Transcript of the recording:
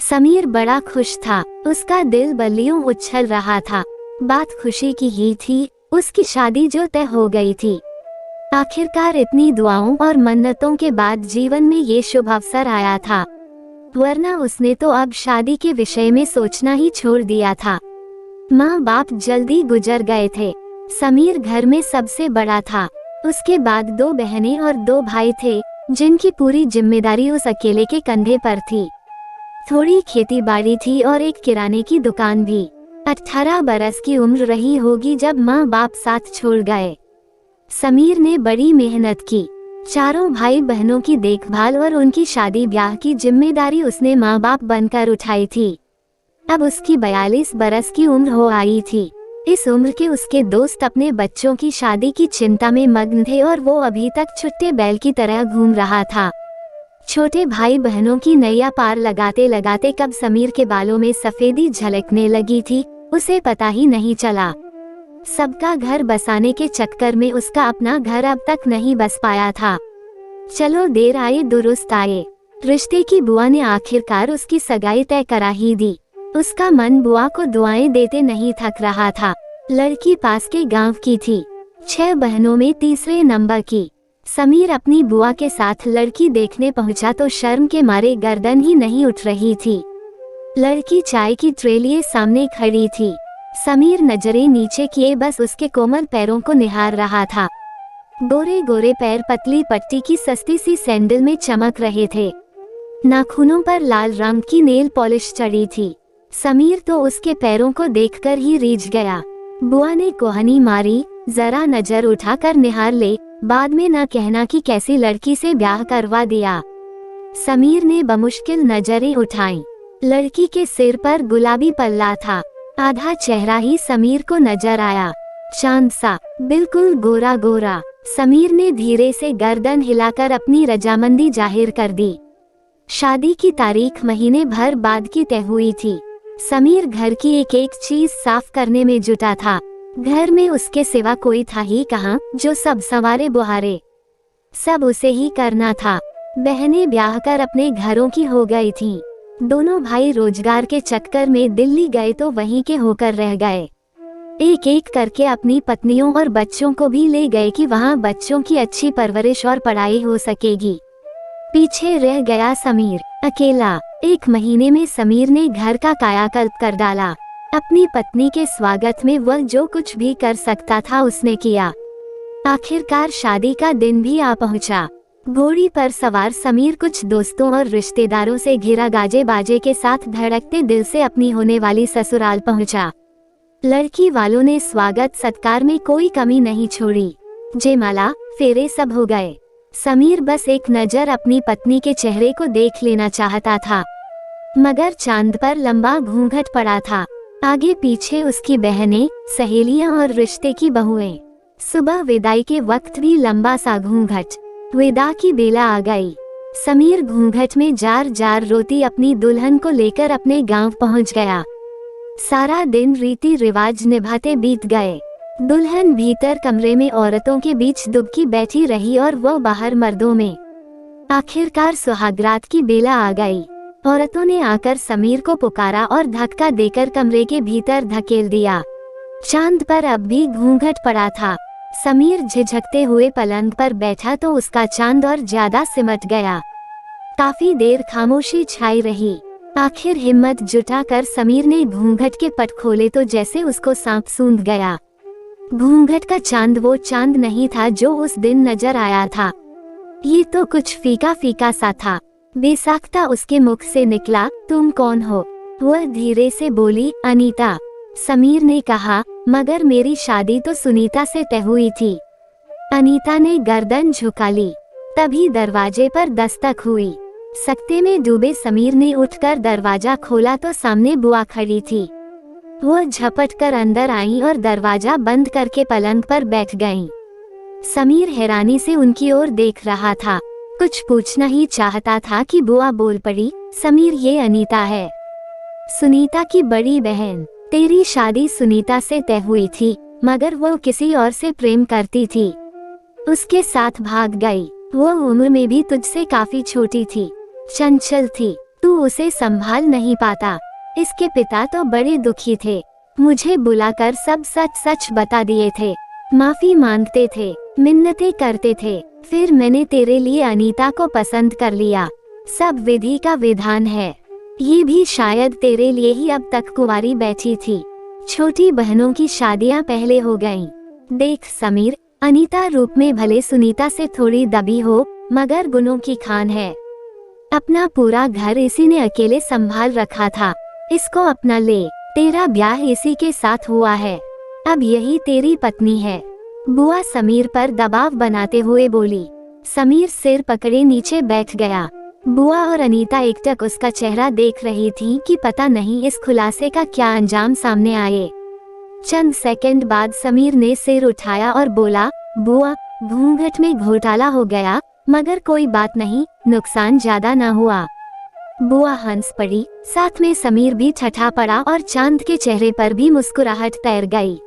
समीर बड़ा खुश था, उसका दिल बल्लियों उछल रहा था। बात खुशी की ही थी, उसकी शादी जो तय हो गई थी। आखिरकार इतनी दुआओं और मन्नतों के बाद जीवन में ये शुभ अवसर आया था, वरना उसने तो अब शादी के विषय में सोचना ही छोड़ दिया था। माँ बाप जल्दी गुजर गए थे। समीर घर में सबसे बड़ा था। उसके बाद 2 बहनें और 2 भाई थे, जिनकी पूरी जिम्मेदारी उस अकेले के कंधे पर थी। थोड़ी खेती बाड़ी थी और एक किराने की दुकान भी। 18 बरस की उम्र रही होगी जब माँ बाप साथ छोड़ गए। समीर ने बड़ी मेहनत की। चारों भाई बहनों की देखभाल और उनकी शादी ब्याह की जिम्मेदारी उसने माँ बाप बनकर उठाई थी। अब उसकी 42 बरस की उम्र हो आई थी। इस उम्र के उसके दोस्त अपने बच्चों की शादी की चिंता में मग्न थे और वो अभी तक छुट्टे बैल की तरह घूम रहा था। छोटे भाई बहनों की नैया पार लगाते लगाते कब समीर के बालों में सफेदी झलकने लगी थी, उसे पता ही नहीं चला। सबका घर बसाने के चक्कर में उसका अपना घर अब तक नहीं बस पाया था। चलो देर आए दुरुस्त आए। रिश्ते की बुआ ने आखिरकार उसकी सगाई तय करा ही दी। उसका मन बुआ को दुआएं देते नहीं थक रहा था। लड़की पास के गांव की थी, 6 बहनों में तीसरे नंबर की। समीर अपनी बुआ के साथ लड़की देखने पहुंचा तो शर्म के मारे गर्दन ही नहीं उठ रही थी। लड़की चाय की ट्रे लिए सामने खड़ी थी। समीर नजरें नीचे किए बस उसके कोमल पैरों को निहार रहा था। गोरे गोरे पैर पतली पट्टी की सस्ती सी सैंडल में चमक रहे थे। नाखूनों पर लाल रंग की नेल पॉलिश चढ़ी थी। समीर तो उसके पैरों को देखकर ही रीझ गया। बुआ ने कोहनी मारी, जरा नजर उठाकर निहार ले, बाद में न कहना कि कैसी लड़की से ब्याह करवा दिया। समीर ने बमुश्किल नजरें उठाईं। लड़की के सिर पर गुलाबी पल्ला था। आधा चेहरा ही समीर को नजर आया, चांद सा, बिल्कुल गोरा गोरा। समीर ने धीरे से गर्दन हिलाकर अपनी रजामंदी जाहिर कर दी। शादी की तारीख महीने भर बाद की तय हुई थी। समीर घर की एक एक चीज साफ करने में जुटा था। घर में उसके सिवा कोई था ही कहाँ जो सब संवारे बुहारे। सब उसे ही करना था। बहनें ब्याह कर अपने घरों की हो गई थीं। दोनों भाई रोजगार के चक्कर में दिल्ली गए तो वहीं के होकर रह गए। एक एक करके अपनी पत्नियों और बच्चों को भी ले गए कि वहाँ बच्चों की अच्छी परवरिश और पढ़ाई हो सकेगी। पीछे रह गया समीर अकेला। 1 महीने में समीर ने घर का कायाकल्प कर डाला। अपनी पत्नी के स्वागत में वह जो कुछ भी कर सकता था उसने किया। आखिरकार शादी का दिन भी आ पहुंचा। घोड़ी पर सवार समीर कुछ दोस्तों और रिश्तेदारों से घिरा गाजे बाजे के साथ धड़कते दिल से अपनी होने वाली ससुराल पहुंचा। लड़की वालों ने स्वागत सत्कार में कोई कमी नहीं छोड़ी। जयमाला, फेरे सब हो गए। समीर बस एक नजर अपनी पत्नी के चेहरे को देख लेना चाहता था, मगर चांद पर लंबा घूंघट पड़ा था। आगे पीछे उसकी बहनें, सहेलियां और रिश्ते की बहुएं। सुबह विदाई के वक्त भी लंबा सा घूंघट। विदा की बेला आ गई। समीर घूंघट में जार जार रोती अपनी दुल्हन को लेकर अपने गांव पहुंच गया। सारा दिन रीति रिवाज निभाते बीत गए। दुल्हन भीतर कमरे में औरतों के बीच दुबकी बैठी रही और वो बाहर मर्दों में। आखिरकार सुहागरात की बेला आ गई। औरतों ने आकर समीर को पुकारा और धक्का देकर कमरे के भीतर धकेल दिया। चांद पर अब भी घूंघट पड़ा था। समीर झिझकते हुए पलंग पर बैठा तो उसका चांद और ज्यादा सिमट गया। काफी देर खामोशी छाई रही। आखिर हिम्मत जुटाकर समीर ने घूंघट के पट खोले तो जैसे उसको सांप सूंघ गया। घूंघट का चांद वो चांद नहीं था जो उस दिन नजर आया था। ये तो कुछ फीका फीका सा था। बेसाख्ता उसके मुख से निकला, तुम कौन हो? वह धीरे से बोली, अनीता। समीर ने कहा, मगर मेरी शादी तो सुनीता से तय हुई थी। अनीता ने गर्दन झुका ली। तभी दरवाजे पर दस्तक हुई। सकते में डूबे समीर ने उठकर दरवाजा खोला तो सामने बुआ खड़ी थी। वह झपट कर अंदर आई और दरवाजा बंद करके पलंग पर बैठ गईं। समीर हैरानी से उनकी ओर देख रहा था। कुछ पूछना ही चाहता था कि बुआ बोल पड़ी, समीर ये अनीता है, सुनीता की बड़ी बहन। तेरी शादी सुनीता से तय हुई थी, मगर वो किसी और से प्रेम करती थी, उसके साथ भाग गई। वो उम्र में भी तुझसे काफी छोटी थी, चंचल थी। तू उसे संभाल नहीं पाता। इसके पिता तो बड़े दुखी थे, मुझे बुलाकर सब सच सच बता दिए थे, माफी मांगते थे, मिन्नतें करते थे। फिर मैंने तेरे लिए अनीता को पसंद कर लिया। सब विधि का विधान है। ये भी शायद तेरे लिए ही अब तक कुंवारी बैठी थी। छोटी बहनों की शादियां पहले हो गईं। देख समीर, अनीता रूप में भले सुनीता से थोड़ी दबी हो, मगर गुणों की खान है। अपना पूरा घर इसी ने अकेले संभाल रखा था। इसको अपना ले। तेरा ब्याह इसी के साथ हुआ है, अब यही तेरी पत्नी है। बुआ समीर पर दबाव बनाते हुए बोली। समीर सिर पकड़े नीचे बैठ गया। बुआ और अनीता एकटक उसका चेहरा देख रही थीं कि पता नहीं इस खुलासे का क्या अंजाम सामने आए। चंद सेकंड बाद समीर ने सिर उठाया और बोला, बुआ, घूंघट में घोटाला हो गया, मगर कोई बात नहीं, नुकसान ज्यादा न हुआ। बुआ हंस पड़ी, साथ में समीर भी ठठा पड़ा और चांद के चेहरे पर भी मुस्कुराहट तैर गई।